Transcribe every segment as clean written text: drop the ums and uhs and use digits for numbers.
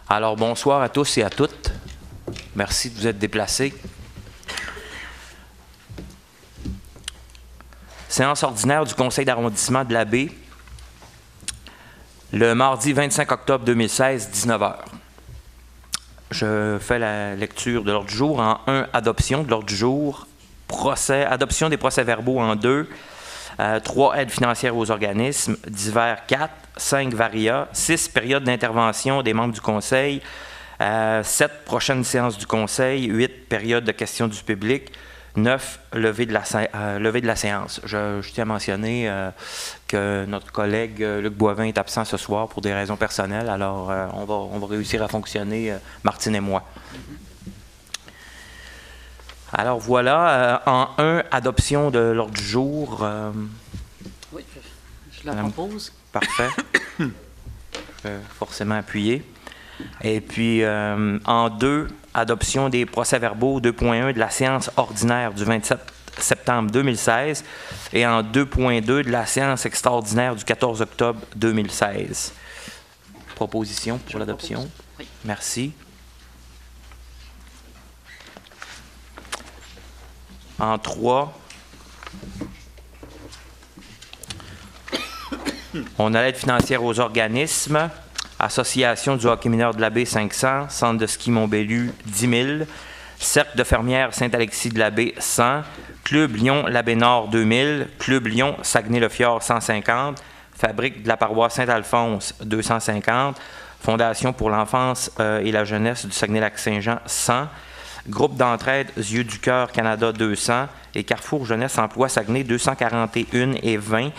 Alors, bonsoir à tous et à toutes. Merci de vous être déplacés. Séance ordinaire du Conseil d'arrondissement de la Baie, le mardi 25 octobre 2016, 19h. Je fais la lecture de l'ordre du jour en 1, adoption de l'ordre du jour, adoption des procès-verbaux en 2, 3, aides financières aux organismes, divers 4, 5, varia, 6, période d'intervention des membres du Conseil, 7, prochaine séance du Conseil, 8, période de questions du public, 9, levée de la séance. Je tiens à mentionner que notre collègue Luc Boivin est absent ce soir pour des raisons personnelles, alors on va réussir à fonctionner, Martine et moi. Alors voilà, en 1, adoption de l'ordre du jour. Oui, je la propose. Parfait. Je vais forcément appuyer. Et puis, en 2, adoption des procès-verbaux 2.1 de la séance ordinaire du 27 septembre 2016 et en 2.2 de la séance extraordinaire du 14 octobre 2016. Proposition pour l'adoption? Oui. Merci. En 3, on a l'aide financière aux organismes. Association du hockey mineur de la Baie 500, Centre de ski Montbellu 10 000, Cercle de fermières Saint-Alexis de la Baie 100, Club Lyon la Baie Nord 2000, Club Lyon Saguenay-le-Fjord 150, Fabrique de la paroisse Saint-Alphonse 250, Fondation pour l'enfance et la jeunesse du Saguenay-Lac-Saint-Jean 100, Groupe d'entraide Yeux du cœur Canada 200 et Carrefour Jeunesse Emploi Saguenay 241 et 20.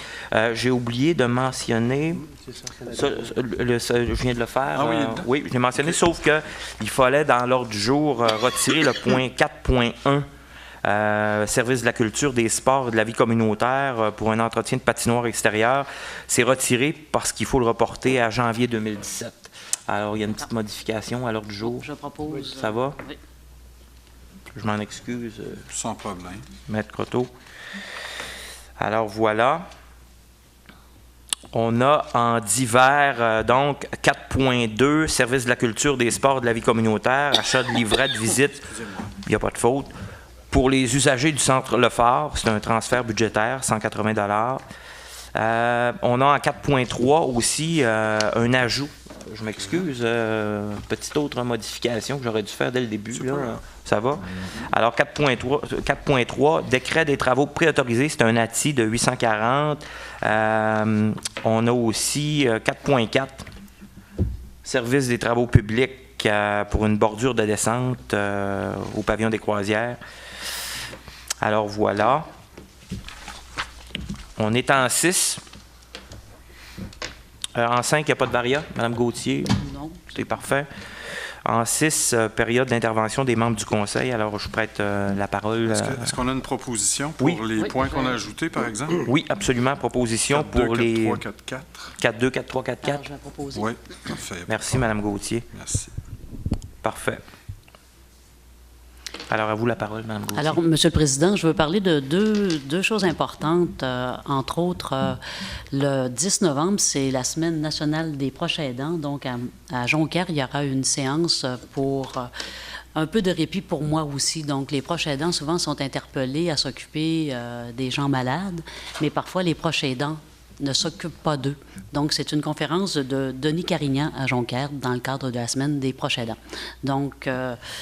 J'ai oublié de mentionner, je viens de le faire, Ah oui, oui, je l'ai mentionné, sauf qu'il fallait dans l'ordre du jour retirer le point 4.1. Service de la culture, des sports et de la vie communautaire pour un entretien de patinoire extérieure. C'est retiré parce qu'il faut le reporter à janvier 2017. Alors, il y a une petite modification à l'ordre du jour. Je propose. Ça va? Oui. Je m'en excuse. Sans problème. Maître Croteau. Alors, voilà. On a en divers, donc, 4.2, service de la culture, des sports et de la vie communautaire, achat de livrets de visite. Il n'y a pas de faute. Pour les usagers du centre Le Phare, c'est un transfert budgétaire, 180 $. On a en 4.3 aussi un ajout. Je m'excuse, petite autre modification que j'aurais dû faire dès le début. Là. Ça va? Alors, 4.3, décret des travaux préautorisés, c'est un ATI de 840. On a aussi 4.4, service des travaux publics pour une bordure de descente au pavillon des croisières. Alors, voilà. On est en 6. En 5, il n'y a pas de varia, Mme Gauthier? Non. C'est parfait. En 6, période d'intervention des membres du Conseil. Alors, je prête la parole. Est-ce qu'on a une proposition pour les points qu'on a ajoutés, par exemple? Oui, absolument. Proposition 4, pour 2, 4, les 3, 4, 4. 4, 2, 4, 3, 4, 4. Alors, je vais proposer. Oui, parfait. Merci, Mme Gauthier. Merci. Parfait. Alors, à vous la parole, Mme Gauthier. Alors, Monsieur le Président, je veux parler de deux choses importantes. Entre autres, le 10 novembre, c'est la Semaine nationale des proches aidants. Donc, à Jonquière, il y aura une séance pour un peu de répit pour moi aussi. Donc, les proches aidants, souvent, sont interpellés à s'occuper des gens malades, mais parfois, les proches aidants ne s'occupent pas d'eux. Donc, c'est une conférence de Denis Carignan à Jonquière dans le cadre de la Semaine des proches aidants. Donc,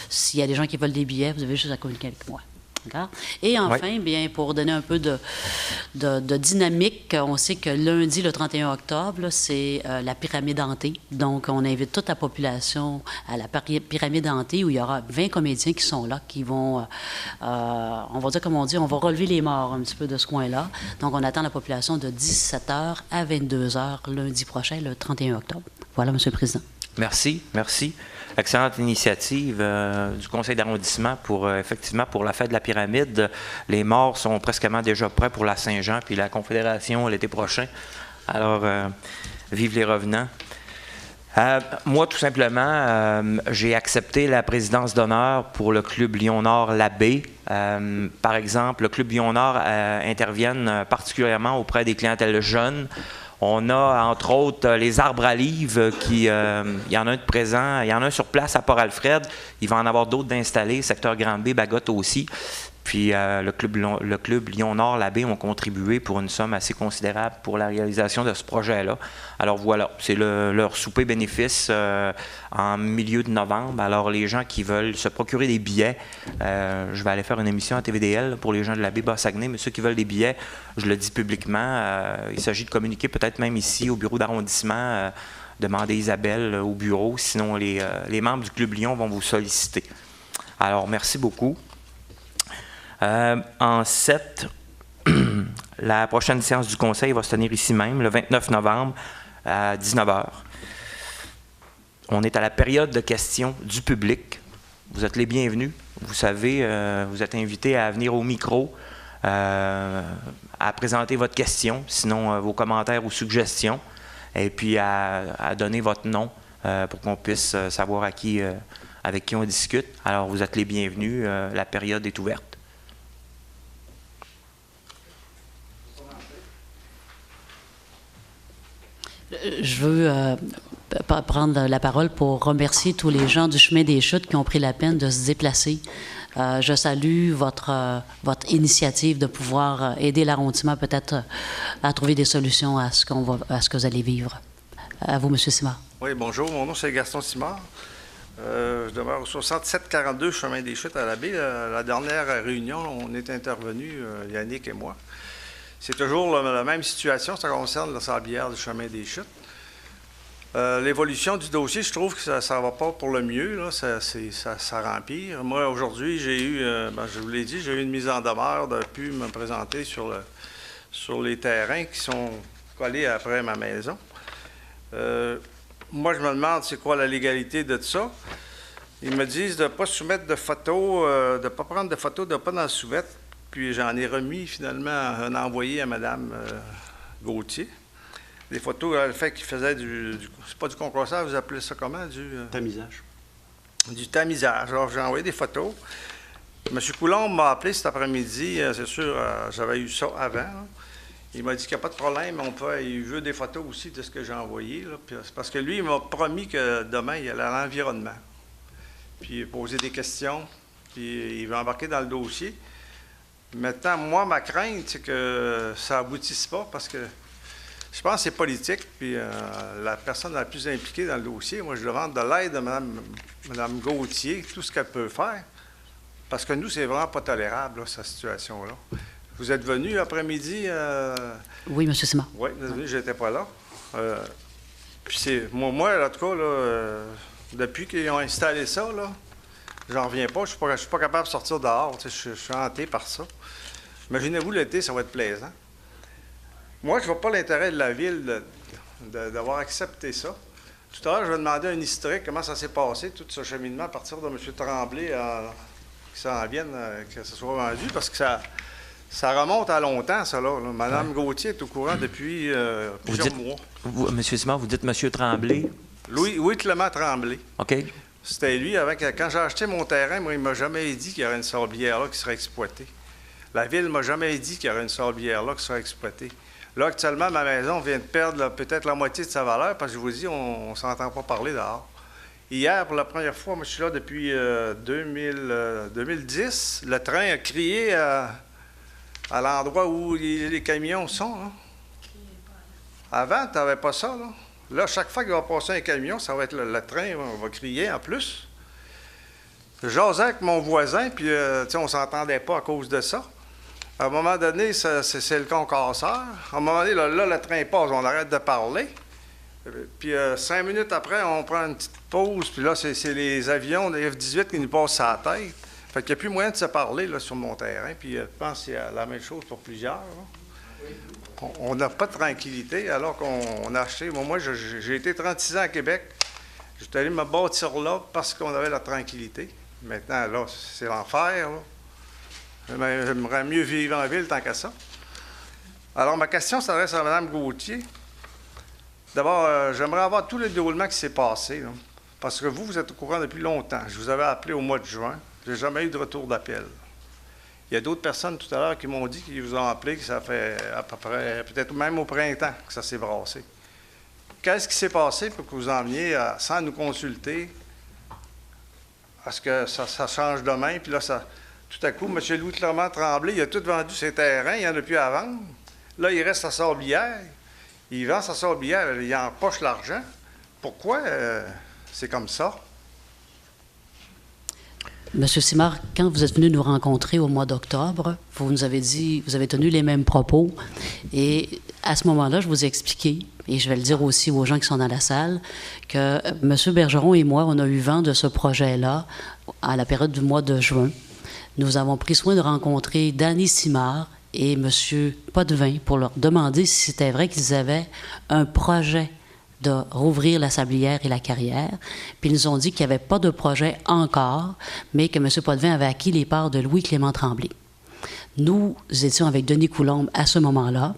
s'il y a des gens qui veulent des billets, vous avez juste à communiquer avec moi. D'accord? Et enfin, bien, pour donner un peu de dynamique, on sait que lundi, le 31 octobre, là, c'est la pyramide hantée. Donc, on invite toute la population à la pyramide hantée où il y aura 20 comédiens qui sont là, qui vont, on va dire comme on dit, on va relever les morts un petit peu de ce coin-là. Donc, on attend la population de 17h à 22h lundi prochain, le 31 octobre. Voilà, M. le Président. Merci, merci. Excellente initiative du conseil d'arrondissement pour, effectivement, pour la fête de la pyramide. Les morts sont presquement déjà prêts pour la Saint-Jean puis la Confédération l'été prochain. Alors, vive les revenants. Moi, tout simplement, j'ai accepté la présidence d'honneur pour le Club Lyon-Nord La Baie. Par exemple, le Club Lyon-Nord intervient particulièrement auprès des clientèles jeunes. On a, entre autres, les arbres à livres il y en a un de présent, il y en a un sur place à Port-Alfred. Il va en avoir d'autres d'installés, secteur Grande-Baie, Bagotte aussi. Puis le club Lyon-Nord, la Baie ont contribué pour une somme assez considérable pour la réalisation de ce projet-là. Alors voilà, c'est leur souper bénéfice en milieu de novembre. Alors les gens qui veulent se procurer des billets, je vais aller faire une émission à TVDL pour les gens de la Baie Bas-Saguenay, mais ceux qui veulent des billets, je le dis publiquement, il s'agit de communiquer peut-être même ici au bureau d'arrondissement, demander Isabelle au bureau, sinon les membres du Club Lyon vont vous solliciter. Alors merci beaucoup. En 7, la prochaine séance du Conseil va se tenir ici même, le 29 novembre, à 19h. On est à la période de questions du public. Vous êtes les bienvenus. Vous savez, vous êtes invités à venir au micro, à présenter votre question, sinon vos commentaires ou suggestions, et puis à donner votre nom pour qu'on puisse savoir avec qui on discute. Alors, vous êtes les bienvenus. La période est ouverte. Je veux prendre la parole pour remercier tous les gens du Chemin des Chutes qui ont pris la peine de se déplacer. Je salue votre initiative de pouvoir aider l'arrondissement peut-être à trouver des solutions à ce que vous allez vivre. À vous, M. Simard. Oui, bonjour. Mon nom, c'est Gaston Simard. Je demeure au 6742 Chemin des Chutes à la Baie. La dernière réunion, on est intervenus, Yannick et moi. C'est toujours la même situation, ça concerne la sablière du Chemin des Chutes. L'évolution du dossier, je trouve que ça ne va pas pour le mieux, là, ça rempire. Moi, aujourd'hui, j'ai eu, je vous l'ai dit, j'ai eu une mise en demeure de ne plus me présenter sur les terrains qui sont collés après ma maison. Moi, je me demande c'est quoi la légalité de ça. Ils me disent de ne pas soumettre de photos, de ne pas prendre de photos, de ne pas en soumettre. Puis j'en ai remis finalement un envoyé à Mme Gauthier. Des photos, le fait qu'il faisait c'est pas du concorsage, vous appelez ça comment? Tamisage. Du tamisage. Alors j'ai envoyé des photos. M. Coulombe m'a appelé cet après-midi, c'est sûr, j'avais eu ça avant. Là. Il m'a dit qu'il n'y a pas de problème, il veut des photos aussi de ce que j'ai envoyé. Là. Puis, parce que lui, il m'a promis que demain, il allait à l'environnement. Puis poser des questions, puis il va embarquer dans le dossier. Maintenant, moi, ma crainte, c'est que ça n'aboutisse pas parce que je pense que c'est politique. Puis la personne la plus impliquée dans le dossier, moi, je demande de l'aide de Mme Gauthier, tout ce qu'elle peut faire. Parce que nous, c'est vraiment pas tolérable, là, cette situation-là. Vous êtes venu après-midi? Oui, M. Simard. Oui, vous êtes venu, je n'étais pas là. Puis c'est moi, en tout cas, là, depuis qu'ils ont installé ça, là, j'en reviens pas. Je ne suis pas capable de sortir dehors. Je suis hanté par ça. Imaginez-vous, l'été, ça va être plaisant. Moi, je ne vois pas l'intérêt de la ville d'avoir accepté ça. Tout à l'heure, je vais demander un historique, comment ça s'est passé, tout ce cheminement à partir de M. Tremblay, que ça en vienne, que ça soit vendu, parce que ça remonte à longtemps, ça, là. Mme Gauthier est au courant depuis plusieurs mois. M. Simard, vous dites M. Tremblay? Louis Clément Tremblay. OK. C'était lui, quand j'ai acheté mon terrain, moi, il ne m'a jamais dit qu'il y aurait une sablière là qui serait exploitée. La ville ne m'a jamais dit qu'il y aurait une sablière là qui serait exploitée. Là, actuellement, ma maison vient de perdre peut-être la moitié de sa valeur, parce que je vous dis, on ne s'entend pas parler dehors. Hier, pour la première fois, moi, je suis là depuis 2010. Le train a crié à l'endroit où les camions sont. Hein. Avant, tu n'avais pas ça, là. Là, chaque fois qu'il va passer un camion, ça va être le train va crier en plus. Je jasais avec mon voisin, puis on ne s'entendait pas à cause de ça. À un moment donné, c'est le concasseur. À un moment donné, là, le train passe, on arrête de parler. Puis 5 minutes après, on prend une petite pause, puis là, c'est les avions des F-18 qui nous passent à la tête. Fait qu'il n'y a plus moyen de se parler là, sur mon terrain. Puis je pense qu'il y a la même chose pour plusieurs. Là. On n'a pas de tranquillité alors qu'on a acheté. Moi, j'ai été 36 ans à Québec. J'étais allé me bâtir là parce qu'on avait la tranquillité. Maintenant, là, c'est l'enfer. J'aimerais mieux vivre en ville tant qu'à ça. Alors, ma question s'adresse à Mme Gauthier. D'abord, j'aimerais avoir tout le déroulement qui s'est passé. Là, parce que vous êtes au courant depuis longtemps. Je vous avais appelé au mois de juin. Je n'ai jamais eu de retour d'appel. Il y a d'autres personnes tout à l'heure qui m'ont dit qu'ils vous ont appelé, que ça fait à peu près, peut-être même au printemps, que ça s'est brassé. Qu'est-ce qui s'est passé pour que vous en veniez, sans nous consulter, à ce que ça change de main, puis là, tout à coup, M. Louis Clermont Tremblay, il a tout vendu ses terrains, il n'y en a plus à vendre. Là, il reste sa Sablière. Il vend sa Sablière, il empoche l'argent. Pourquoi c'est comme ça? Monsieur Simard, quand vous êtes venu nous rencontrer au mois d'octobre, vous nous avez dit, vous avez tenu les mêmes propos. Et à ce moment-là, je vous ai expliqué, et je vais le dire aussi aux gens qui sont dans la salle, que M. Bergeron et moi, on a eu vent de ce projet-là à la période du mois de juin. Nous avons pris soin de rencontrer Danny Simard et M. Potvin pour leur demander si c'était vrai qu'ils avaient un projet de rouvrir la Sablière et la Carrière. Puis ils nous ont dit qu'il n'y avait pas de projet encore, mais que M. Potvin avait acquis les parts de Louis-Clément Tremblay. Nous étions avec Denis Coulombe à ce moment-là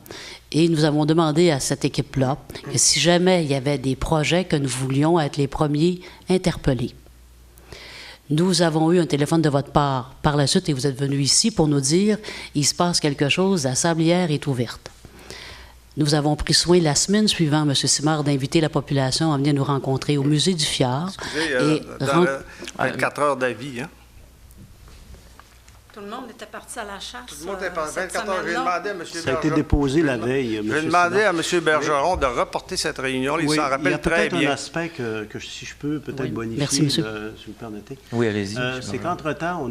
et nous avons demandé à cette équipe-là que si jamais il y avait des projets que nous voulions être les premiers interpellés. Nous avons eu un téléphone de votre part par la suite et vous êtes venu ici pour nous dire « il se passe quelque chose, la Sablière est ouverte ». Nous avons pris soin la semaine suivante, M. Simard, d'inviter la population à venir nous rencontrer au musée du Fjord. Excusez, dans le 24 heures d'avis, hein? Tout le monde était parti à la chasse. Tout le monde était parti. 24 heures, j'ai demandé à M. Bergeron. Ça a été déposé la veille, M. J'ai demandé à M. Bergeron de reporter cette réunion. Il s'en rappelle très bien. Il y a peut-être un aspect que si je peux peut-être bonifier, Merci, monsieur. si vous permettez. Oui, allez-y. C'est qu'entre-temps,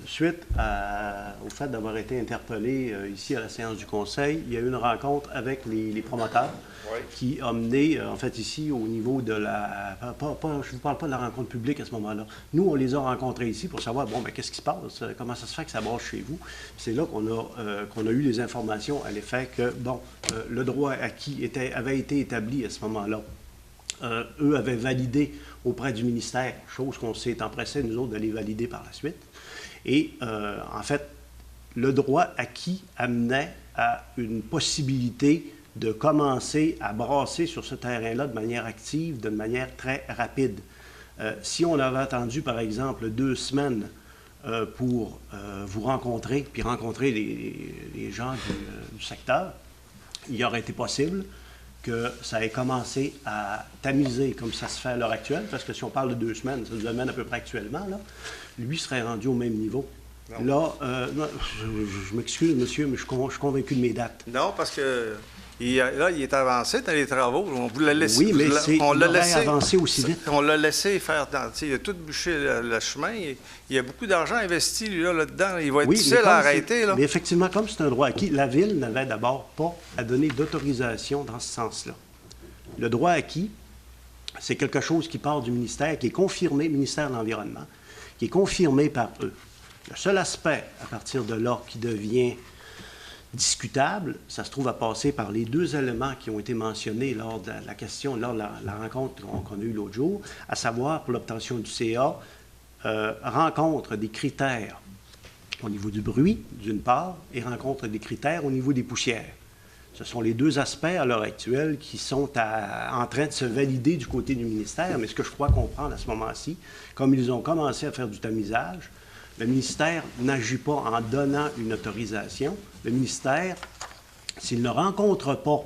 suite au fait d'avoir été interpellé ici à la séance du Conseil, il y a eu une rencontre avec les promoteurs qui a mené, en fait, ici, au niveau de la... je ne vous parle pas de la rencontre publique à ce moment-là. Nous, on les a rencontrés ici pour savoir, bon, mais qu'est-ce qui se passe? Comment ça se fait que ça brasse chez vous? C'est là qu'on a eu les informations à l'effet que, bon, le droit acquis avait été établi à ce moment-là. Eux avaient validé auprès du ministère, chose qu'on s'est empressé, nous autres, d'aller valider par la suite. Et, en fait, le droit acquis amenait à une possibilité de commencer à brasser sur ce terrain-là de manière active, de manière très rapide. Si on avait attendu, par exemple, 2 semaines pour vous rencontrer, puis rencontrer les gens du secteur, il aurait été possible que ça ait commencé à tamiser comme ça se fait à l'heure actuelle, parce que si on parle de 2 semaines, ça nous amène à peu près actuellement, là, lui serait rendu au même niveau. Non. Là, je m'excuse, monsieur, mais je suis convaincu de mes dates. Non, parce que il est avancé dans les travaux. On vous l'a laissé. Oui, mais on l'a laissé avancer aussi vite. On l'a laissé faire. Il a tout bouché le chemin. Il y a beaucoup d'argent investi là-dedans. Il va être difficile à arrêter. Là. Mais effectivement, comme c'est un droit acquis, la Ville n'avait d'abord pas à donner d'autorisation dans ce sens-là. Le droit acquis, c'est quelque chose qui part du ministère, qui est confirmé, ministère de l'Environnement, qui est confirmé par eux. Le seul aspect, à partir de là, qui devient discutable, ça se trouve à passer par les 2 éléments qui ont été mentionnés lors de la question, lors de la rencontre qu'on a eue l'autre jour, à savoir, pour l'obtention du CA, rencontre des critères au niveau du bruit, d'une part, et rencontre des critères au niveau des poussières. Ce sont les 2 aspects, à l'heure actuelle, qui sont en train de se valider du côté du ministère, mais ce que je crois comprendre à ce moment-ci, comme ils ont commencé à faire du tamisage, le ministère n'agit pas en donnant une autorisation. Le ministère, s'il ne rencontre pas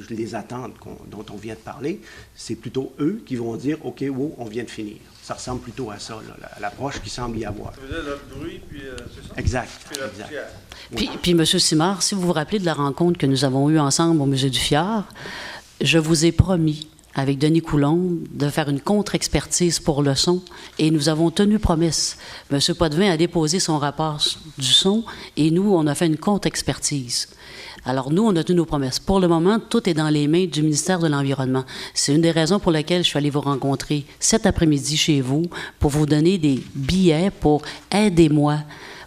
les attentes dont on vient de parler, c'est plutôt eux qui vont dire « OK, wow, on vient de finir ». Ça ressemble plutôt à ça, l'approche qui semble y avoir. Vous avez le bruit, puis c'est ça? Exact. Puis la poussière. Puis M. Simard, si vous vous rappelez de la rencontre que nous avons eue ensemble au musée du Fjord, je vous ai promis avec Denis Coulombe, de faire une contre-expertise pour le son, et nous avons tenu promesse. M. Potvin a déposé son rapport du son, et nous, on a fait une contre-expertise. Alors, nous, on a tenu nos promesses. Pour le moment, tout est dans les mains du ministère de l'Environnement. C'est une des raisons pour lesquelles je suis allée vous rencontrer cet après-midi chez vous, pour vous donner des billets pour « Aidez-moi ».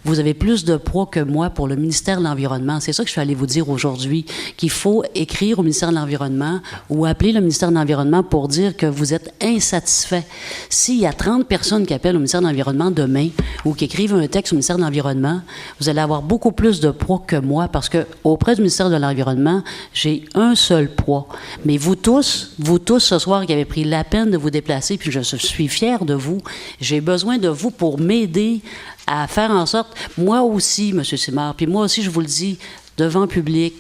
Vous avez plus de poids que moi pour le ministère de l'Environnement. C'est ça que je suis allée vous dire aujourd'hui, qu'il faut écrire au ministère de l'Environnement ou appeler le ministère de l'Environnement pour dire que vous êtes insatisfait. S'il y a 30 personnes qui appellent au ministère de l'Environnement demain ou qui écrivent un texte au ministère de l'Environnement, vous allez avoir beaucoup plus de poids que moi parce que auprès du ministère de l'Environnement, j'ai un seul poids. Mais vous tous ce soir qui avez pris la peine de vous déplacer, puis je suis fière de vous, j'ai besoin de vous pour m'aider à faire en sorte, moi aussi, M. Simard, puis moi aussi, je vous le dis, devant le public,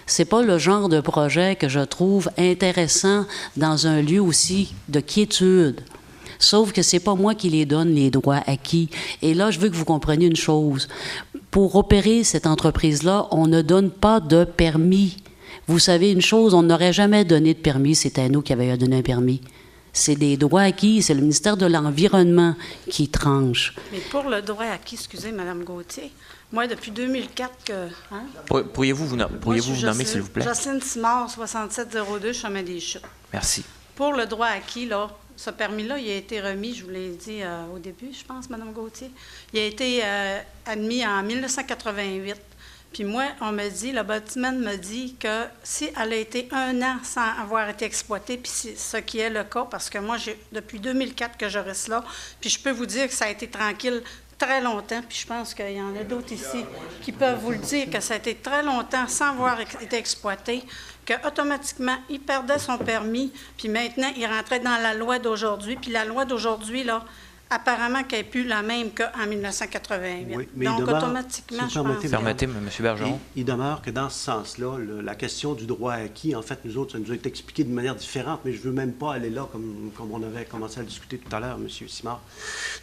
c'est pas le genre de projet que je trouve intéressant dans un lieu aussi de quiétude. Sauf que c'est pas moi qui les donne, les droits acquis. Et là, je veux que vous compreniez une chose. Pour opérer cette entreprise-là, on ne donne pas de permis. Vous savez une chose, on n'aurait jamais donné de permis, c'était à nous qui avions donné un permis. C'est des droits acquis, c'est le ministère de l'Environnement qui tranche. Mais pour le droit acquis, excusez, Mme Gauthier, moi, depuis 2004 que... Hein? Pourriez-vous vous nommer, s'il vous plaît? Jocelyne Simard, 6702, Chemin des Chutes. Merci. Pour le droit acquis, là, ce permis-là, il a été remis, je vous l'ai dit au début, je pense, Mme Gauthier. Il a été admis en 1988. Puis moi, on me dit, le bâtiment me dit que si elle a été 1 an sans avoir été exploitée, puis c'est ce qui est le cas, parce que moi, j'ai depuis 2004 que je reste là, puis je peux vous dire que ça a été tranquille très longtemps, puis je pense qu'il y en a d'autres ici qui peuvent vous le dire, que ça a été très longtemps sans avoir été exploité, qu'automatiquement, il perdait son permis, puis maintenant, il rentrait dans la loi d'aujourd'hui, puis la loi d'aujourd'hui, là, apparemment qu'elle n'est plus la même qu'en 1988. Oui, mais donc, il demeure, automatiquement, si je pense... Permettez, M. Bergeron. Il demeure que dans ce sens-là, la question du droit acquis, en fait, nous autres, ça nous a été expliqué de manière différente, mais je ne veux même pas aller là comme on avait commencé à le discuter tout à l'heure, M. Simard.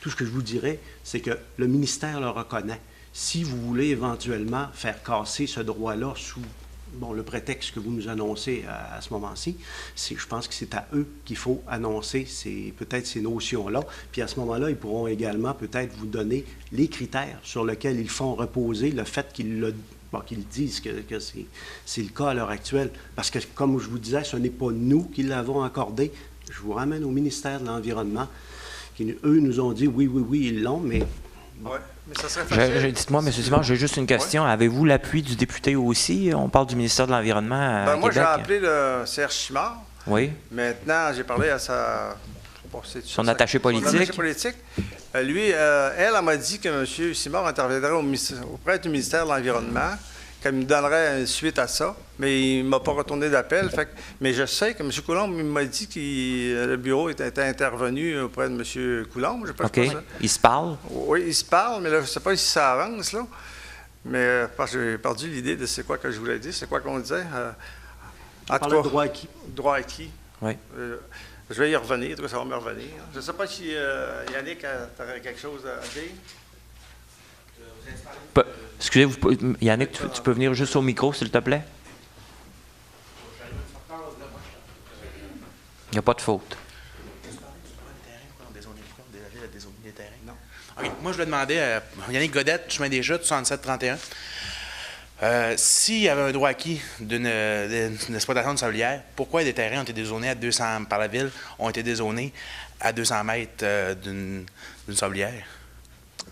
Tout ce que je vous dirais, c'est que le ministère le reconnaît. Si vous voulez éventuellement faire casser ce droit-là sous le prétexte que vous nous annoncez à ce moment-ci, je pense que c'est à eux qu'il faut annoncer peut-être ces notions-là. Puis à ce moment-là, ils pourront également peut-être vous donner les critères sur lesquels ils font reposer le fait qu'ils disent que c'est le cas à l'heure actuelle. Parce que, comme je vous disais, ce n'est pas nous qui l'avons accordé. Je vous ramène au ministère de l'Environnement, qui, eux, nous ont dit oui, ils l'ont, mais... Bon. Ouais, mais ça serait facile. Dites-moi, M. Simard, j'ai juste une question. Ouais. Avez-vous l'appui du député aussi? On parle du ministère de l'Environnement à Québec. Moi, j'ai appelé le Serge Simard. Oui. Maintenant, j'ai parlé à son attaché politique. Son attaché politique. Lui, elle m'a dit que M. Simard interviendrait auprès du ministère de l'Environnement, qu'elle me donnerait une suite à ça, mais il ne m'a pas retourné d'appel. Mais je sais que M. Coulombe m'a dit que le bureau était intervenu auprès de M. Coulombe. OK. Ils se parlent? Oui, ils se parlent, mais là, je ne sais pas si ça avance, là. Mais parce que j'ai perdu l'idée de c'est quoi que je voulais dire, c'est quoi qu'on disait. On parle de droit acquis. Droit acquis. Oui. Je vais y revenir, ça va me revenir. Je ne sais pas si Yannick, tu aurais quelque chose à dire. Excusez-vous, Yannick, tu peux venir juste au micro, s'il te plaît? Il n'y a pas de faute. Okay. Moi, je voulais demander à Yannick Godette, chemin des Chutes, 6731. S'il y avait un droit acquis d'une exploitation de sablière, pourquoi des terrains ont été dézonés à 200 par la ville, ont été dézonés à 200 mètres d'une sablière?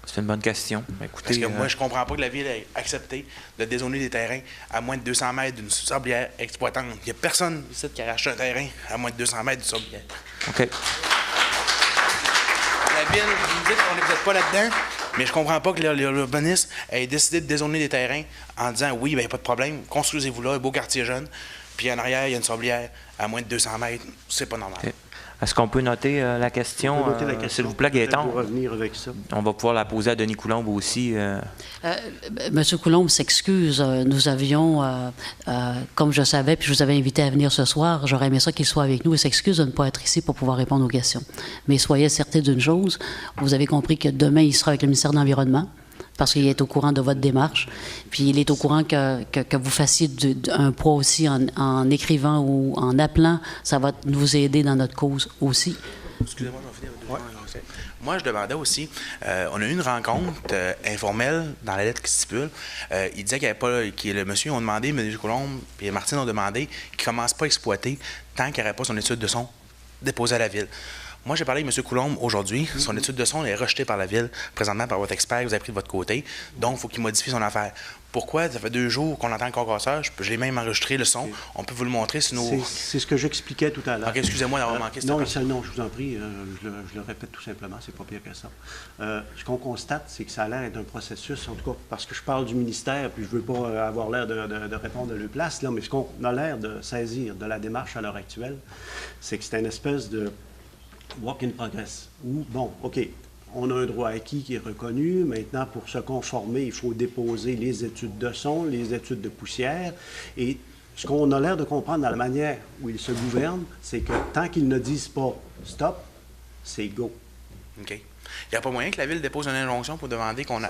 C'est une bonne question. Écoutez, parce que moi, je ne comprends pas que la ville ait accepté de dézoner des terrains à moins de 200 mètres d'une sablière exploitante. Il n'y a personne ici qui a racheté un terrain à moins de 200 mètres d'une sablière. OK. La ville, vous me dites qu'on n'est peut-être pas là-dedans, mais je ne comprends pas que l'urbaniste ait décidé de dézoner des terrains en disant oui, il n'y a pas de problème, construisez-vous là, un beau quartier jeune, puis en arrière, il y a une sablière à moins de 200 mètres. C'est pas normal. Okay. Est-ce qu'on peut noter la question, s'il vous plaît, Gaétan? On va revenir avec ça. On va pouvoir la poser à Denis Coulombe aussi. Monsieur Coulombe s'excuse. Nous avions, comme je savais, puis je vous avais invité à venir ce soir, j'aurais aimé ça qu'il soit avec nous. Il s'excuse de ne pas être ici pour pouvoir répondre aux questions. Mais soyez certain d'une chose, vous avez compris que demain, il sera avec le ministère de l'Environnement, parce qu'il est au courant de votre démarche. Puis il est au courant que vous fassiez un poids aussi en écrivant ou en appelant. Ça va nous aider dans notre cause aussi. Excusez-moi, je vais finir. Ouais. Moi, je demandais aussi, on a eu une rencontre informelle dans la lettre qui stipule. Il disait qu'il n'y avait pas, le monsieur, ont demandé, M. Coulombe et Martine ont demandé qu'il ne commence pas à exploiter tant qu'il n'y aurait pas son étude de son déposée à la ville. Moi, j'ai parlé avec M. Coulombe aujourd'hui. Son étude de son est rejetée par la Ville, présentement par votre expert que vous avez pris de votre côté. Donc, il faut qu'il modifie son affaire. Pourquoi? Ça fait 2 jours qu'on entend le concasseur. Je l'ai même enregistré, le son. On peut vous le montrer. C'est ce que j'expliquais tout à l'heure. OK, excusez-moi d'avoir manqué cette non, je vous en prie. Je le répète tout simplement. C'est pas pire que ça. Ce qu'on constate, c'est que ça a l'air d'être un processus, en tout cas, parce que je parle du ministère, puis je veux pas avoir l'air de répondre à leur place, là, mais ce qu'on a l'air de saisir de la démarche à l'heure actuelle, c'est que c'est une espèce de work in progress. Où, bon, OK, on a un droit acquis qui est reconnu. Maintenant, pour se conformer, il faut déposer les études de son, les études de poussière. Et ce qu'on a l'air de comprendre dans la manière où ils se gouvernent, c'est que tant qu'ils ne disent pas « stop », c'est « go ». OK. Il n'y a pas moyen que la Ville dépose une injonction pour demander qu'on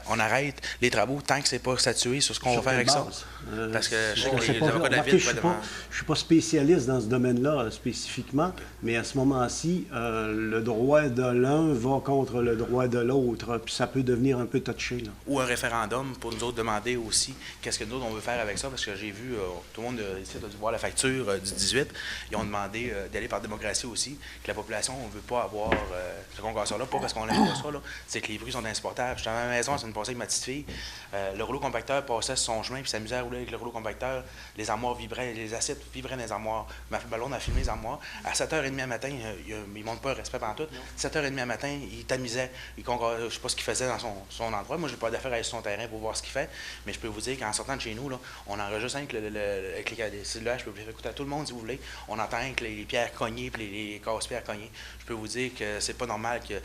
on arrête les travaux tant que ce n'est pas statué sur ce qu'on va faire avec ça? Parce que je sais que les avocats de la Ville peuvent demander. Je ne suis pas spécialiste dans ce domaine-là spécifiquement, mais à ce moment-ci, le droit de l'un va contre le droit de l'autre, puis ça peut devenir un peu touché. Là. Ou un référendum pour nous autres demander aussi qu'est-ce que nous autres on veut faire avec ça, parce que j'ai vu, tout le monde ici a dû voir la facture du 18, ils ont demandé d'aller par démocratie aussi, que la population ne veut pas avoir ce concasseur-là, pas parce qu'on n'aime pas ça, là, c'est que les bruits sont insupportables. J'étais à ma maison, c'est une passée avec ma petite fille, le rouleau compacteur passait sur son chemin, puis s'amusait à rouler avec le rouleau compacteur, les armoires vibraient, les assiettes vibraient dans les armoires. Ma ballon a filmé les armoires. À 7h30 à matin, il ne montre pas un respect pendant tout. 7h30 à matin, il tamisait, je ne sais pas ce qu'il faisait dans son endroit. Moi, je n'ai pas d'affaire à aller sur son terrain pour voir ce qu'il fait, mais je peux vous dire qu'en sortant de chez nous, là, on enregistre avec les cellulaires, je peux vous faire écouter à tout le monde si vous voulez. On entend avec les pierres cognées et les casse-pierres cognées. Je peux vous dire que c'est pas normal que.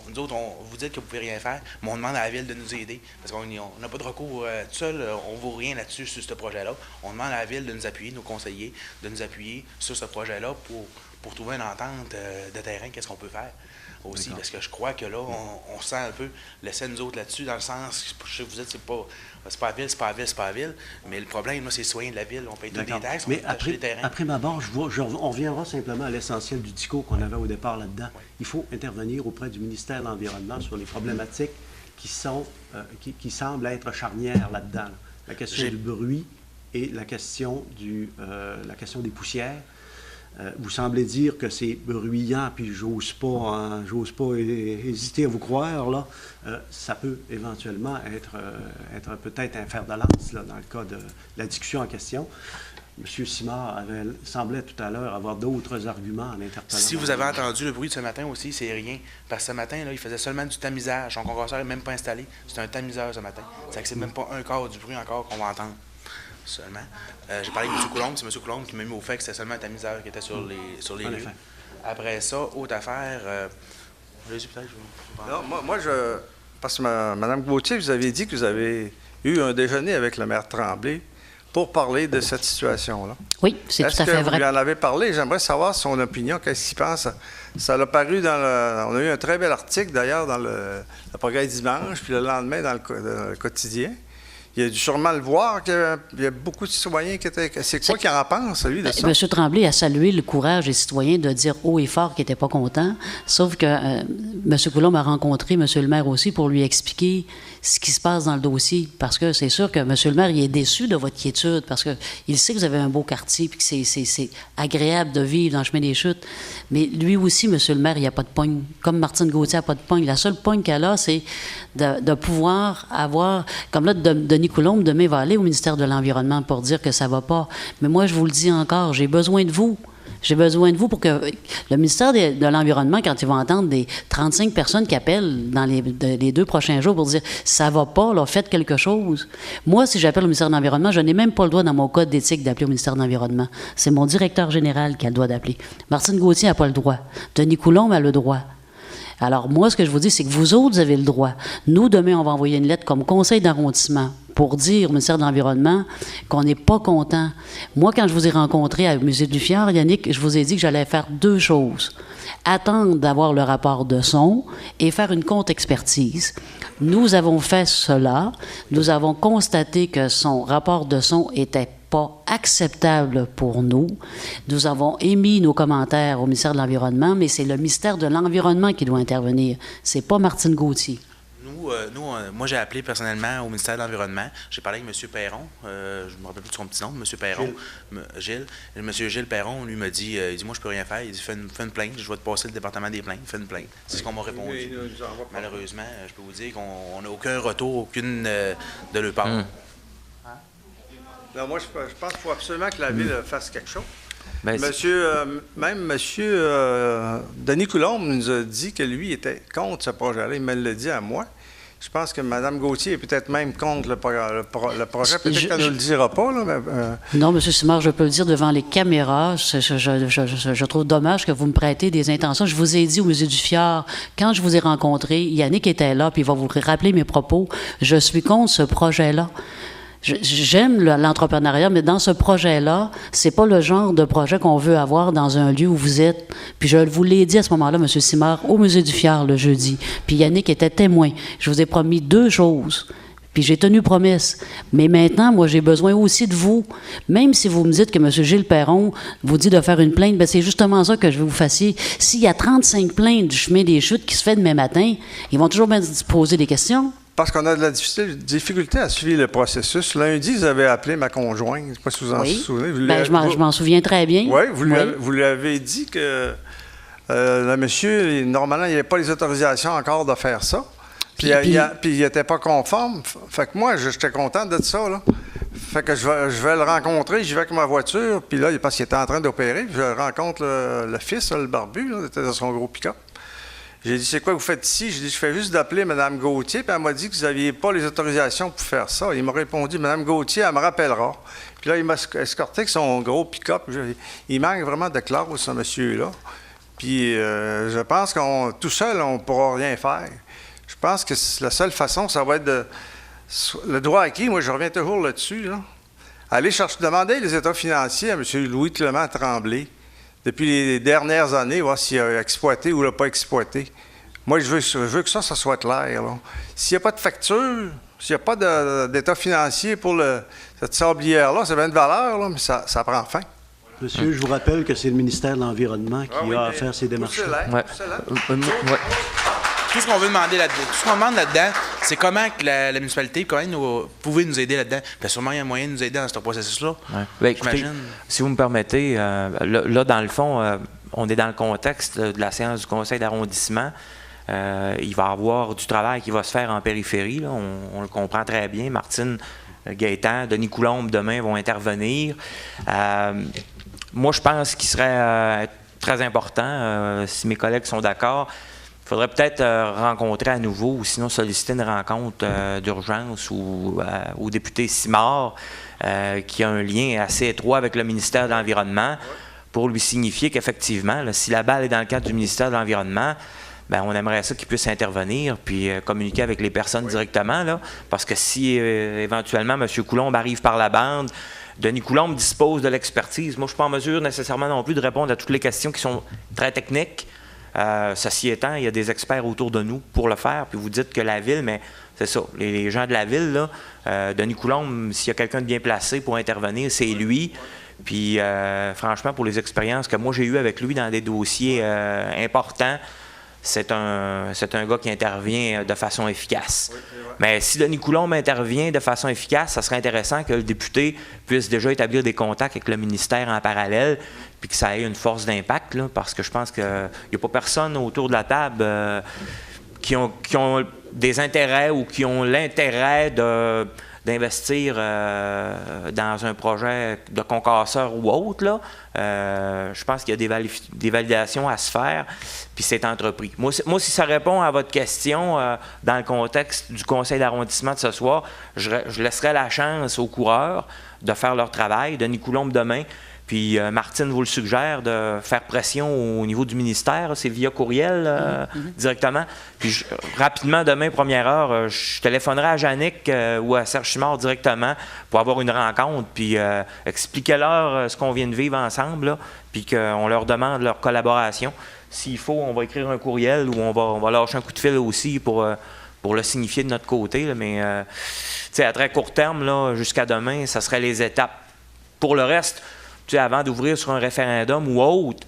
Nous autres, vous dites que vous ne pouvez rien faire, mais on demande à la Ville de nous aider. Parce qu'on n'a pas de recours tout seul, on ne vaut rien là-dessus sur ce projet-là. On demande à la Ville de nous appuyer, nos conseillers, de nous appuyer sur ce projet-là pour trouver une entente de terrain, qu'est-ce qu'on peut faire aussi. Parce que je crois que là, on sent un peu laisser nous autres là-dessus, dans le sens, je sais que vous dites, c'est pas la Ville, c'est pas la Ville, c'est pas la Ville, mais le problème, là, c'est les citoyens de la Ville, on paye tous des taxes, mais on achète des terrains. Après ma barre, on reviendra simplement à l'essentiel du discours qu'on avait au départ là-dedans. Il faut intervenir auprès du ministère de l'Environnement sur les problématiques qui semblent être charnières là-dedans. La question du bruit et la question des poussières. Vous semblez dire que c'est bruyant, puis j'ose pas hésiter à vous croire, là. Ça peut éventuellement être peut-être un fer de lance, là, dans le cas de la discussion en question. M. Simard semblait tout à l'heure avoir d'autres arguments en interpellant. Si vous avez entendu le bruit de ce matin aussi, c'est rien. Parce que ce matin, là, il faisait seulement du tamisage. Son concasseur n'est même pas installé. C'est un tamiseur ce matin. C'est même pas un quart du bruit encore qu'on va entendre. Seulement. J'ai parlé avec M. Coulombe, c'est M. Coulombe qui m'a mis au fait que c'était seulement un tamiseur qui était sur les lieux. Après ça, autre affaire. Parce que Mme Gauthier, vous avez dit que vous avez eu un déjeuner avec le maire Tremblay pour parler de cette situation-là. Oui, c'est tout à fait vrai. Est-ce que vous lui en avez parlé? J'aimerais savoir son opinion, qu'est-ce qu'il pense. Ça l'a paru on a eu un très bel article, d'ailleurs, dans le Progrès dimanche, puis le lendemain, dans le quotidien. Il a dû sûrement le voir, qu'il y a beaucoup de citoyens qui étaient... C'est quoi qu'il en pense, lui, de ça? M. Tremblay a salué le courage des citoyens de dire haut et fort qu'ils n'étaient pas contents, sauf que M. Coulombe a rencontré M. le maire aussi pour lui expliquer ce qui se passe dans le dossier, parce que c'est sûr que M. le maire, il est déçu de votre quiétude, parce qu'il sait que vous avez un beau quartier, puis que c'est agréable de vivre dans le chemin des Chutes, mais lui aussi, M. le maire, il n'y a pas de pogne. Comme Martine Gauthier n'a pas de pogne. La seule pogne qu'elle a, c'est de pouvoir avoir... Comme là, Denis Coulombe, demain, va aller au ministère de l'Environnement pour dire que ça ne va pas. Mais moi, je vous le dis encore, j'ai besoin de vous. J'ai besoin de vous pour que le ministère de l'Environnement, quand il va entendre des 35 personnes qui appellent dans les 2 prochains jours pour dire « ça va pas, là, faites quelque chose ». Moi, si j'appelle au ministère de l'Environnement, je n'ai même pas le droit dans mon code d'éthique d'appeler au ministère de l'Environnement. C'est mon directeur général qui a le droit d'appeler. Martine Gauthier n'a pas le droit. Denis Coulombe a le droit. Alors, moi, ce que je vous dis, c'est que vous autres, vous avez le droit. Nous, demain, on va envoyer une lettre comme conseil d'arrondissement pour dire au ministère de l'Environnement qu'on n'est pas content. Moi, quand je vous ai rencontré au Musée du Fjord, Yannick, je vous ai dit que j'allais faire 2 choses. Attendre d'avoir le rapport de son et faire une contre-expertise. Nous avons fait cela. Nous avons constaté que son rapport de son était pas acceptable pour nous. Nous avons émis nos commentaires au ministère de l'Environnement, mais c'est le ministère de l'Environnement qui doit intervenir. C'est pas Martine Gauthier. Moi, j'ai appelé personnellement au ministère de l'Environnement. J'ai parlé avec M. Perron. Je ne me rappelle plus de son petit nom, M. Perron. Gilles. M. Gilles Perron, lui, m'a dit, il dit, moi, je peux rien faire. Il dit, fais une plainte. Je vais te passer le département des plaintes. Fais une plainte. C'est ce qu'on m'a répondu. Malheureusement, je peux vous dire qu'on n'a aucun retour, aucune de leur part. Non, moi, je pense qu'il faut absolument que la Ville fasse quelque chose. Ben, Denis Coulombe nous a dit que lui était contre ce projet-là. Il me l'a dit à moi. Je pense que Mme Gauthier est peut-être même contre le projet. Peut-être qu'elle ne le dira pas. Là, mais, Non, M. Simard, je peux le dire devant les caméras. Je trouve dommage que vous me prêtez des intentions. Je vous ai dit au Musée du Fjord, quand je vous ai rencontré, Yannick était là, puis il va vous rappeler mes propos. Je suis contre ce projet-là. J'aime l'entrepreneuriat, mais dans ce projet-là, c'est pas le genre de projet qu'on veut avoir dans un lieu où vous êtes. Puis je vous l'ai dit à ce moment-là, M. Simard, au Musée du Fjord le jeudi. Puis Yannick était témoin. Je vous ai promis 2 choses. Puis j'ai tenu promesse. Mais maintenant, moi, j'ai besoin aussi de vous. Même si vous me dites que M. Gilles Perron vous dit de faire une plainte, bien, c'est justement ça que je veux que vous fassiez. S'il y a 35 plaintes du chemin des Chutes qui se fait demain matin, ils vont toujours bien se poser des questions. Parce qu'on a de la difficulté à suivre le processus. Lundi, vous avez appelé ma conjointe. Je ne sais pas si vous en souvenez. Je m'en souviens très bien. Oui, vous lui avez dit que le monsieur, normalement, il n'avait pas les autorisations encore de faire ça. Puis il n'était pas conforme. Fait que moi, j'étais content de ça, là. Fait que je vais le rencontrer, j'y vais avec ma voiture. Puis là, parce qu'il était en train d'opérer, je rencontre le fils, le barbu, là, il était dans son gros pick-up. J'ai dit, c'est quoi que vous faites ici? J'ai dit, je fais juste d'appeler Mme Gauthier, puis elle m'a dit que vous n'aviez pas les autorisations pour faire ça. Il m'a répondu, Mme Gauthier, elle me rappellera. Puis là, il m'a escorté avec son gros pick-up. Il manque vraiment de classe, ce monsieur-là. Puis je pense qu'on tout seul, on ne pourra rien faire. Je pense que la seule façon, ça va être le droit acquis. Moi, je reviens toujours là-dessus. Là. Aller demander les états financiers à M. Louis-Clément Tremblay. Depuis les dernières années, voir s'il a exploité ou l'a pas exploité. Moi, je veux que ça soit clair. S'il n'y a pas de facture, s'il n'y a pas d'état financier pour cette sablière-là, ça a une valeur, là, mais ça prend fin. Monsieur, je vous rappelle que c'est le ministère de l'Environnement qui a à faire ces démarches-là. Tout ce qu'on veut demander là-dedans, tout ce qu'on demande là-dedans, c'est comment que la municipalité, comment vous pouvez nous aider là-dedans. Puis sûrement, il y a moyen de nous aider dans ce processus-là. Ouais. Bien, écoutez, si vous me permettez, là, dans le fond, on est dans le contexte de la séance du conseil d'arrondissement. Il va y avoir du travail qui va se faire en périphérie. Là. On le comprend très bien. Martine Gaétan, Denis Coulombe, demain, vont intervenir. Moi, je pense qu'il serait très important, si mes collègues sont d'accord, il faudrait peut-être rencontrer à nouveau ou sinon solliciter une rencontre d'urgence au député Simard qui a un lien assez étroit avec le ministère de l'Environnement pour lui signifier qu'effectivement, si la balle est dans le cadre du ministère de l'Environnement, bien, on aimerait ça qu'il puisse intervenir puis communiquer avec les personnes directement. Là, parce que si éventuellement M. Coulombe arrive par la bande, Denis Coulombe dispose de l'expertise. Moi, je ne suis pas en mesure nécessairement non plus de répondre à toutes les questions qui sont très techniques. Ceci étant, il y a des experts autour de nous pour le faire. Puis vous dites que la ville, mais c'est ça, les gens de la ville, là, Denis Coulombe, s'il y a quelqu'un de bien placé pour intervenir, c'est lui. Puis franchement, pour les expériences que moi j'ai eues avec lui dans des dossiers importants, c'est un gars qui intervient de façon efficace. Mais si Denis Coulombe intervient de façon efficace, ça serait intéressant que le député puisse déjà établir des contacts avec le ministère en parallèle, puis que ça ait une force d'impact, là, parce que je pense qu'il n'y a pas personne autour de la table qui ont des intérêts ou qui ont l'intérêt d'investir dans un projet de concasseur ou autre, là. Je pense qu'il y a des validations à se faire, puis c'est entrepris. Moi, si ça répond à votre question, dans le contexte du conseil d'arrondissement de ce soir, je laisserai la chance aux coureurs de faire leur travail. Denis Coulombe demain, puis Martine vous le suggère de faire pression au niveau du ministère, c'est via courriel directement. Puis rapidement, demain, première heure, je téléphonerai à Jannick ou à Serge Simard directement pour avoir une rencontre, puis expliquer-leur ce qu'on vient de vivre ensemble, là, puis qu'on leur demande leur collaboration. S'il faut, on va écrire un courriel ou on va lâcher un coup de fil aussi pour le signifier de notre côté. Là, mais à très court terme, là, jusqu'à demain, ça serait les étapes. Pour le reste, avant d'ouvrir sur un référendum ou autre,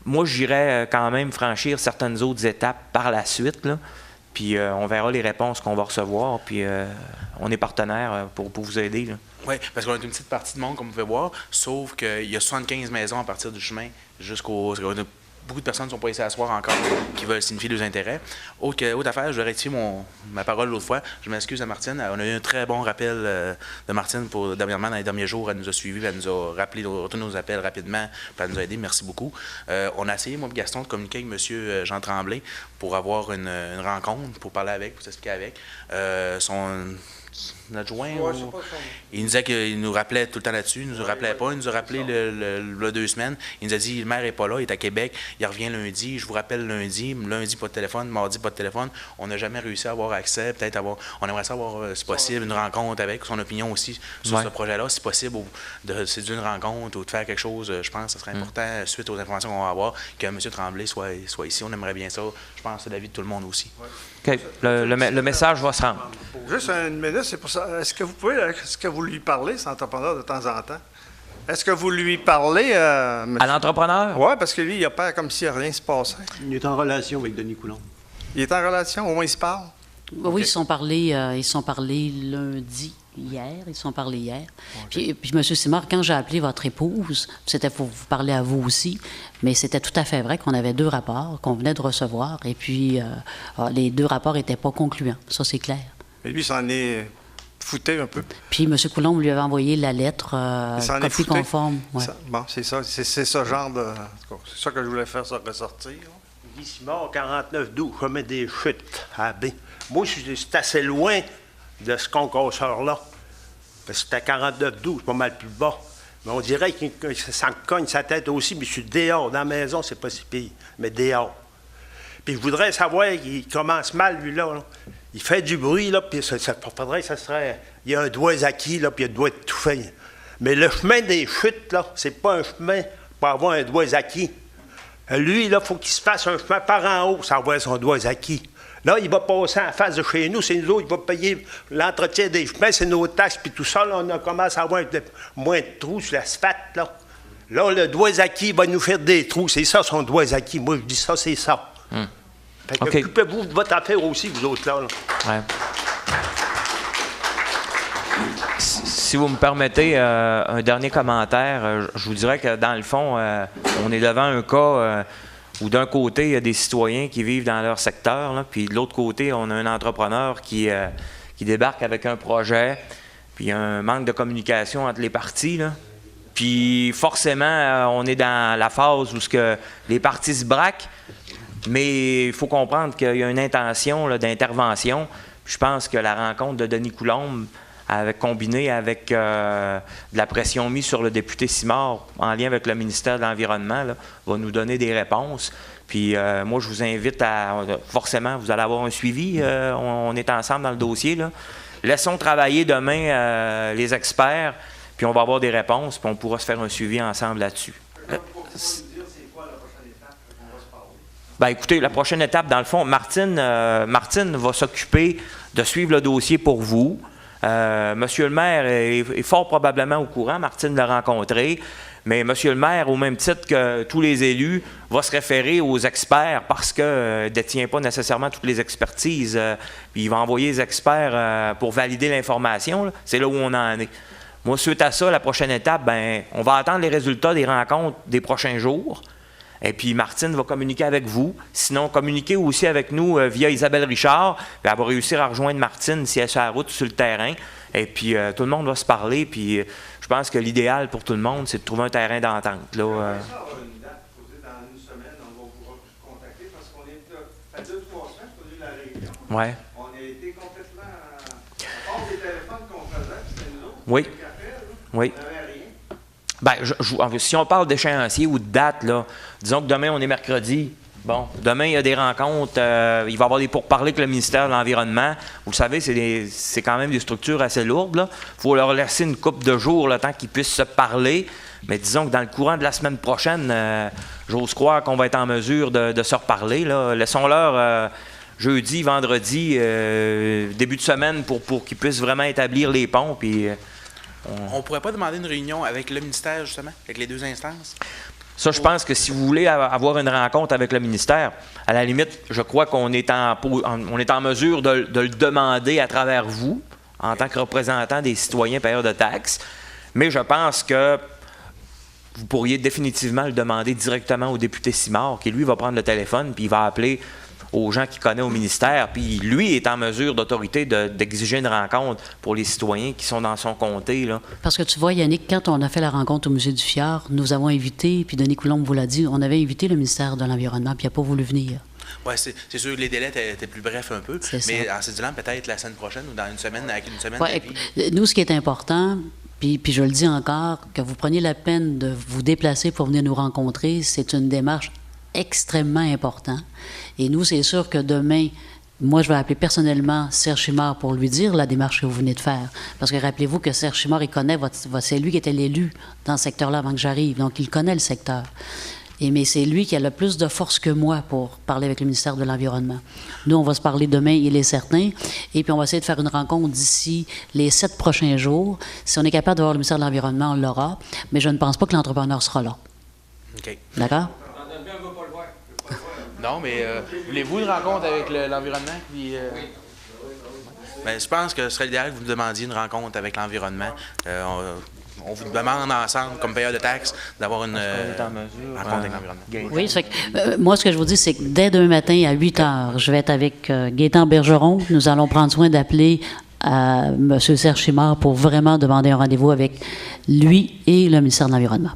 moi, j'irais quand même franchir certaines autres étapes par la suite. Là, puis on verra les réponses qu'on va recevoir. Puis on est partenaire pour vous aider. Là. Oui, parce qu'on a une petite partie de monde, comme vous pouvez voir, sauf qu'il y a 75 maisons à partir du chemin jusqu'au... beaucoup de personnes ne sont pas ici à soir encore qui veulent signifier leurs intérêts. Autre affaire, je vais rectifier ma parole l'autre fois. Je m'excuse à Martine. On a eu un très bon rappel de Martine dernièrement, dans les derniers jours. Elle nous a suivis, elle nous a rappelé tous nos appels rapidement, puis elle nous a aidés. Merci beaucoup. On a essayé, moi et Gaston, de communiquer avec M. Jean Tremblay pour avoir une rencontre, pour parler avec, pour s'expliquer avec. Son adjoint, il nous disait qu'il nous rappelait tout le temps là-dessus, il nous rappelait pas, il nous a rappelé le 2 semaines, il nous a dit, le maire n'est pas là, il est à Québec, il revient lundi, je vous rappelle lundi, pas de téléphone, mardi pas de téléphone, on n'a jamais réussi à avoir accès, on aimerait savoir, si possible, une rencontre avec, son opinion aussi sur ce projet-là, si possible, de séduire une rencontre ou de faire quelque chose, je pense que ce serait important, suite aux informations qu'on va avoir, que M. Tremblay soit ici, on aimerait bien ça, je pense que c'est l'avis de tout le monde aussi. OK. Le message va se rendre. Juste une minute, c'est pour ça. Est-ce que vous lui parlez, cet entrepreneur, de temps en temps? Est-ce que vous lui parlez, À l'entrepreneur? Oui, parce que lui, il a peur comme si rien ne se passait. Il est en relation avec Denis Coulombe. Il est en relation, au moins il se parle? Oui, ils se sont parlé lundi. Ils se sont parlé hier. Okay. Puis M. Simard, quand j'ai appelé votre épouse, c'était pour vous parler à vous aussi, mais c'était tout à fait vrai qu'on avait 2 rapports qu'on venait de recevoir, et puis les 2 rapports n'étaient pas concluants. Ça, c'est clair. Et lui, s'en est fouté un peu. Puis M. Coulombe lui avait envoyé la lettre copie conforme. Ouais. Bon, c'est ça. C'est ce genre de... C'est ça que je voulais faire ça ressortir. Guy Simard, 49-12, chemin des chutes à B. Moi, c'est assez loin de ce concurseur-là. Parce que c'était 49-12, pas mal plus bas. Mais on dirait que ça me cogne sa tête aussi, mais je suis dehors. Dans la maison, c'est pas si pire, mais dehors. Puis je voudrais savoir, il commence mal, lui-là. Là. Il fait du bruit, là, puis ça faudrait que ça serait... Il y a un doigt acquis, là, puis il doit être tout fait. Mais le chemin des chutes, là, c'est pas un chemin pour avoir un doigt acquis. Lui, là, il faut qu'il se fasse un chemin par en haut, sans avoir son doigt acquis. Là, il va passer en face de chez nous, c'est nous autres, il va payer l'entretien des chemins, c'est nos taxes, puis tout ça, là, on commence à avoir moins de trous sur l'asphalte, là. Là, le doigt acquis va nous faire des trous, c'est ça son doigt acquis. Moi, je dis ça, c'est ça. Fait que occupez-vous de votre affaire aussi, vous autres, là. Ouais. Si vous me permettez un dernier commentaire, je vous dirais que dans le fond, on est devant un cas où d'un côté, il y a des citoyens qui vivent dans leur secteur, là, puis de l'autre côté, on a un entrepreneur qui débarque avec un projet, puis il y a un manque de communication entre les parties, là. Puis forcément, on est dans la phase où les parties se braquent, mais il faut comprendre qu'il y a une intention là, d'intervention. Je pense que la rencontre de Denis Coulombe, combinée avec de la pression mise sur le député Simard en lien avec le ministère de l'Environnement, là, va nous donner des réponses. Puis moi, je vous invite forcément, vous allez avoir un suivi. On est ensemble dans le dossier, là. Laissons travailler demain les experts, puis on va avoir des réponses, puis on pourra se faire un suivi ensemble là-dessus. Ben, écoutez, la prochaine étape, dans le fond, Martine va s'occuper de suivre le dossier pour vous. Monsieur le maire est fort probablement au courant, Martine l'a rencontré, mais monsieur le maire, au même titre que tous les élus, va se référer aux experts parce qu'il ne détient pas nécessairement toutes les expertises. Puis il va envoyer les experts pour valider l'information. C'est là où on en est. Moi, suite à ça, la prochaine étape, ben, on va attendre les résultats des rencontres des prochains jours. Et puis Martine va communiquer avec vous. Sinon, communiquez aussi avec nous via Isabelle Richard. Puis elle va réussir à rejoindre Martine si elle est sur la route, sur le terrain. Et puis tout le monde va se parler. Puis je pense que l'idéal pour tout le monde, c'est de trouver un terrain d'entente. Là, Dans une semaine, on va vous contacter parce qu'on est à 2-3 semaines qu'on a eu la réunion. Ouais. On a été complètement hors des téléphones qu'on faisait, c'était nous autres. Oui. Oui. On n'avait rien. Ben, si on parle d'échéancier ou de date, là, disons que demain, on est mercredi. Bon, demain, il y a des rencontres. Il va y avoir des pourparlers avec le ministère de l'Environnement. Vous le savez, c'est quand même des structures assez lourdes. Il faut leur laisser une couple de jours le temps qu'ils puissent se parler. Mais disons que dans le courant de la semaine prochaine, j'ose croire qu'on va être en mesure de se reparler. Là. Laissons-leur jeudi, vendredi, début de semaine pour qu'ils puissent vraiment établir les ponts. Puis, on ne pourrait pas demander une réunion avec le ministère, justement, avec les 2 instances? Ça, je pense que si vous voulez avoir une rencontre avec le ministère, à la limite, je crois qu'on est en mesure de le demander à travers vous, en tant que représentant des citoyens payeurs de taxes. Mais je pense que vous pourriez définitivement le demander directement au député Simard, qui lui va prendre le téléphone puis il va appeler aux gens qu'il connaît au ministère, puis lui est en mesure d'autorité d'exiger une rencontre pour les citoyens qui sont dans son comté, là. Parce que tu vois, Yannick, quand on a fait la rencontre au Musée du Fjord, nous avons invité, puis Denis Coulombe vous l'a dit, on avait invité le ministère de l'Environnement, puis il n'a pas voulu venir. Oui, c'est sûr que les délais étaient plus brefs un peu, mais ça. en se disant peut-être la semaine prochaine ou dans une semaine, avec une semaine Ouais, d'avis. nous, ce qui est important, puis je le dis encore, que vous preniez la peine de vous déplacer pour venir nous rencontrer, c'est une démarche extrêmement importante. Et nous, c'est sûr que demain, moi, je vais appeler personnellement Serge Chimard pour lui dire la démarche que vous venez de faire. Parce que rappelez-vous que Serge Chimard, il connaît c'est lui qui était l'élu dans ce secteur-là avant que j'arrive. Donc, il connaît le secteur. Mais c'est lui qui a le plus de force que moi pour parler avec le ministère de l'Environnement. Nous, on va se parler demain, il est certain. Et puis, on va essayer de faire une rencontre d'ici les 7 prochains jours. Si on est capable d'avoir le ministère de l'Environnement, on l'aura. Mais je ne pense pas que l'entrepreneur sera là. OK. D'accord? Non, mais voulez-vous une rencontre avec l'environnement? Puis, ben, je pense que ce serait idéal que vous nous demandiez une rencontre avec l'environnement. On vous demande ensemble, comme payeur de taxes, d'avoir une rencontre avec l'environnement. Oui, ça fait que, moi, ce que je vous dis, c'est que dès demain matin, à 8 heures, je vais être avec Gaétan Bergeron. Nous allons prendre soin d'appeler M. Serge Chimard pour vraiment demander un rendez-vous avec lui et le ministère de l'Environnement.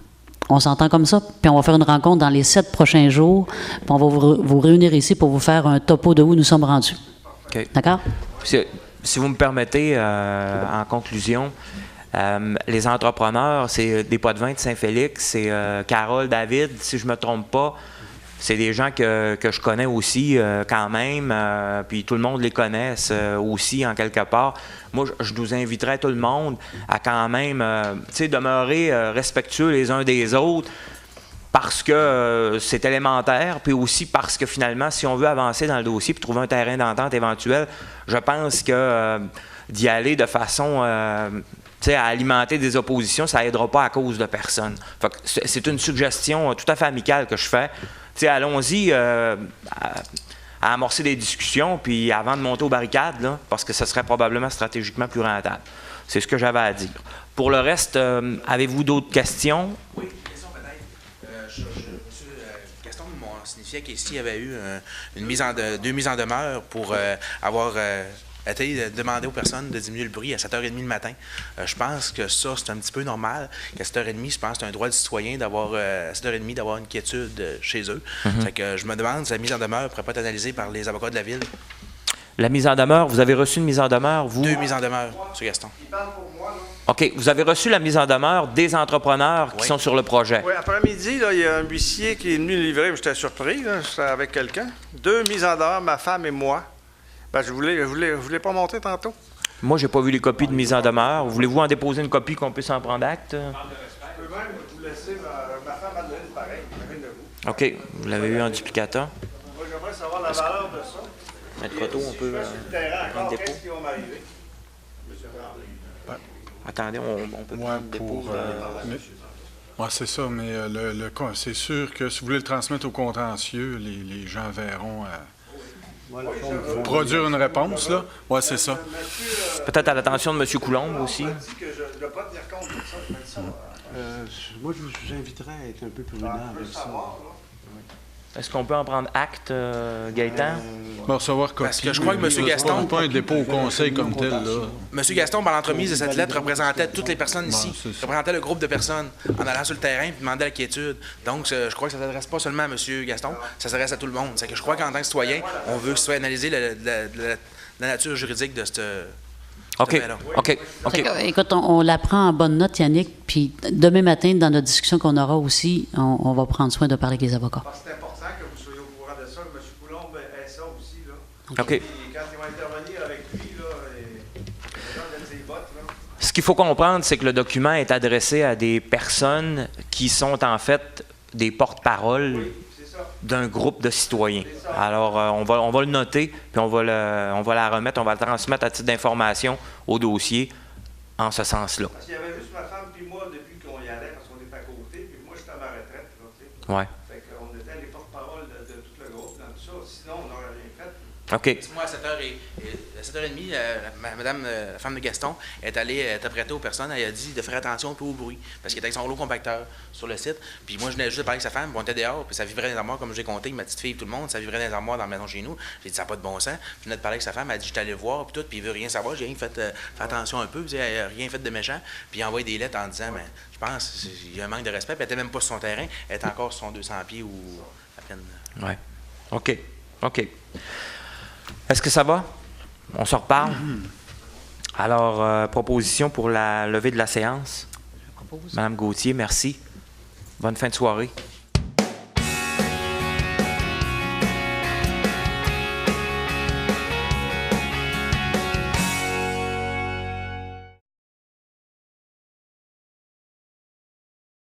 On s'entend comme ça, puis on va faire une rencontre dans les 7 prochains jours, puis on va vous réunir ici pour vous faire un topo de où nous sommes rendus. OK. D'accord? Si vous me permettez, en conclusion, les entrepreneurs, c'est des pots de vin de Saint-Félix, c'est Carole, David, si je ne me trompe pas. C'est des gens que je connais aussi quand même, puis tout le monde les connaisse aussi en quelque part. Moi, je nous inviterais tout le monde à quand même demeurer respectueux les uns des autres parce que c'est élémentaire, puis aussi parce que finalement, si on veut avancer dans le dossier puis trouver un terrain d'entente éventuel, je pense que d'y aller de façon à alimenter des oppositions, ça n'aidera pas à cause de personne. Fait que c'est une suggestion tout à fait amicale que je fais. Allons-y à amorcer des discussions, puis avant de monter aux barricades, là, parce que ce serait probablement stratégiquement plus rentable. C'est ce que j'avais à dire. Pour le reste, avez-vous d'autres questions? Oui, question peut-être. M. Gaston m'a signifié qu'ici, il y avait eu deux mises en demeure pour avoir été demandé aux personnes de diminuer le bruit à 7h30 le matin. Je pense que ça, c'est un petit peu normal. Qu'à 7h30, je pense que c'est un droit du citoyen d'avoir à 7h30 d'avoir une quiétude chez eux. Fait que je me demande si la mise en demeure ne pourrait pas être analysée par les avocats de la Ville. La mise en demeure, vous avez reçu une mise en demeure, vous? 2 mises en demeure, M. Gaston. OK. Vous avez reçu la mise en demeure des entrepreneurs qui sont sur le projet. Oui, après-midi, il y a un huissier qui est venu livrer. J'étais surpris, là, j'étais avec quelqu'un. 2 mises en demeure, ma femme et moi. Ben, je voulais pas montrer tantôt. Moi, j'ai pas vu les copies de mise en demeure. Voulez-vous en déposer une copie qu'on puisse en prendre acte? Je peux même vous laisser ma femme Madeleine, pareil, de vous. OK. Vous l'avez eu en duplicata. Moi, j'aimerais savoir la valeur de ça. Notre photo, on peut prendre dépôt. Qu'est-ce qui va m'arriver? Attendez, on peut prendre dépôt. Oui, c'est ça, mais c'est sûr que si vous voulez le transmettre au contentieux, les gens verront produire une réponse, là. Oui, c'est ça. Peut-être à l'attention de M. Coulombe aussi. Moi, je vous inviterais à être un peu prudent avec ça. Est-ce qu'on peut en prendre acte, Gaétan? Recevoir copie. Parce que je crois que M. Gaston... Pas un dépôt au conseil comme tel, là. M. Gaston, par l'entremise de cette lettre, représentait toutes les personnes ici. Représentait le groupe de personnes en allant sur le terrain et demandait la quiétude. Donc, je crois que ça ne s'adresse pas seulement à M. Gaston, ça s'adresse à tout le monde. C'est que je crois qu'en tant que citoyen, on veut soit analyser la nature juridique de cette... OK. Écoute, on la prend en bonne note, Yannick, puis demain matin, dans notre discussion qu'on aura aussi, on va prendre soin de parler avec les avocats. C'est important que vous soyez au courant de ça. M. Coulombe est ça aussi, là. OK. Et quand il va intervenir avec lui, là, les gens donnent ses votes, là. Ce qu'il faut comprendre, c'est que le document est adressé à des personnes qui sont en fait des porte-paroles d'un groupe de citoyens. Alors, on va le noter, puis on va la remettre, on va la transmettre à titre d'information au dossier en ce sens-là. Parce qu'il y avait juste ma femme puis moi depuis qu'on y allait, parce qu'on est à côté, puis moi, j'étais à ma retraite, là, tu sais. Ouais. Fait qu'on était les porte-paroles de tout le groupe dans tout ça. Sinon, on n'aurait rien fait. OK. Moi, à 7h30, la femme de Gaston est allée interpréter aux personnes. Elle a dit de faire attention un peu au bruit, parce qu'il était avec son rouleau compacteur sur le site. Puis moi, je venais juste de parler avec sa femme, puis on était dehors, puis ça vibrait dans les armoires, comme j'ai compté, ma petite fille, tout le monde, ça vibrait dans les armoires dans la maison chez nous. J'ai dit, ça n'a pas de bon sens. Puis je venais de parler avec sa femme, elle a dit, je suis allé voir, puis tout, puis il veut rien savoir. J'ai rien fait, fais attention un peu, puis elle n'a rien fait de méchant. Puis il a envoyé des lettres en disant, mais je pense, il y a un manque de respect, puis elle n'était même pas sur son terrain, elle était encore sur son 200 pieds ou à peine. Ouais. OK. OK. Est-ce que ça va? On se reparle? Alors, proposition pour la levée de la séance. Madame Gauthier, merci. Bonne fin de soirée.